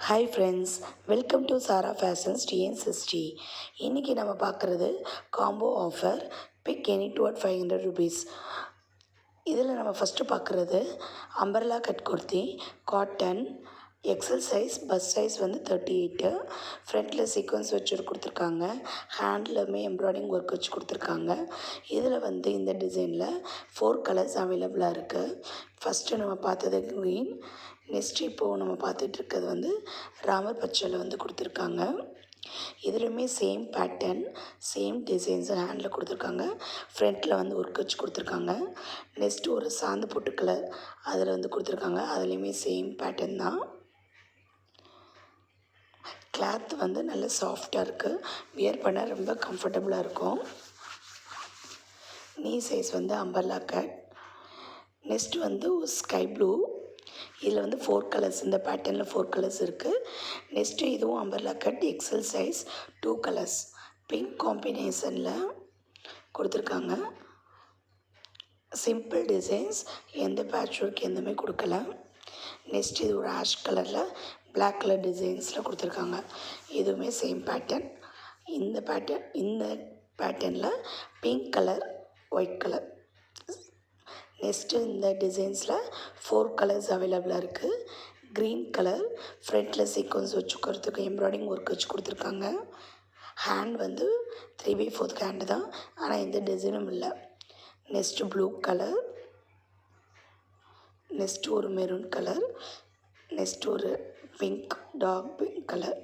Hi friends, welcome to Sara fashions TNCST. இன்றைக்கி நம்ம பார்க்குறது combo offer pick any two at 500 rupees. இதில் நம்ம ஃபஸ்ட்டு பார்க்குறது umbrella cut kurti cotton XL size, bust size வந்து 38. ஃப்ரண்ட்டில் சீக்வன்ஸ் வச்சு கொடுத்துருக்காங்க. ஹேண்ட்லுமே எம்ப்ராய்டிங் ஒர்க் வச்சு கொடுத்துருக்காங்க. இதில் வந்து இந்த டிசைனில் 4 கலர்ஸ் அவைலபிளாக இருக்குது. ஃபஸ்ட்டு நம்ம பார்த்தது க்ரீன், நெக்ஸ்ட்டு இப்போது நம்ம பார்த்துட்ருக்கிறது வந்து ராமர் பச்சையில் வந்து கொடுத்துருக்காங்க. இதுலையுமே same pattern, same designs handle கொடுத்துருக்காங்க. ஃப்ரண்ட்டில் வந்து ஒர்க் வச்சு கொடுத்துருக்காங்க. நெக்ஸ்ட்டு ஒரு சாந்து பொட்டு கலர் அதில் வந்து கொடுத்துருக்காங்க. அதுலேயுமே சேம் பேட்டர்ன் தான். கிளாத் வந்து நல்ல சாஃப்டாக இருக்குது. வியர் பண்ண ரொம்ப கம்ஃபர்டபுளாக இருக்கும். நீ சைஸ் வந்து அம்பர்லா கட். நெக்ஸ்ட் வந்து ஸ்கை ப்ளூ. இதில் வந்து 4 கலர்ஸ், இந்த பேட்டர்னில் 4 கலர்ஸ் இருக்குது. நெக்ஸ்ட்டு இதுவும் umbrella cut XL size 2 colours pink காம்பினேஷனில் கொடுத்துருக்காங்க. சிம்பிள் டிசைன்ஸ், எந்த பேட்ச் ஒர்க் எதுவுமே கொடுக்கல. நெக்ஸ்ட் இது ஒரு ஆஷ் கலரில் பிளாக் கலர் டிசைன்ஸில் கொடுத்துருக்காங்க. இதுவுமே சேம் பேட்டர்ன். இந்த பேட்டர்னில் pink colour, white colour. Next இந்த டிசைன்ஸில் 4 கலர்ஸ் அவைலபிளாக இருக்குது. க்ரீன் கலர், ஃப்ரண்ட்டில் சீக்வன்ஸ் வச்சுக்கிறதுக்கு எம்ப்ராய்டிங் ஒர்க் வச்சு கொடுத்துருக்காங்க. ஹேண்ட் வந்து 3/4 ஹேண்டு தான், ஆனால் எந்த டிசைனும் இல்லை. நெக்ஸ்ட்டு ப்ளூ கலர், நெக்ஸ்ட்டு ஒரு மெரூன் கலர், நெக்ஸ்ட்டு ஒரு பிங்க், டார்க் பிங்க் கலர்.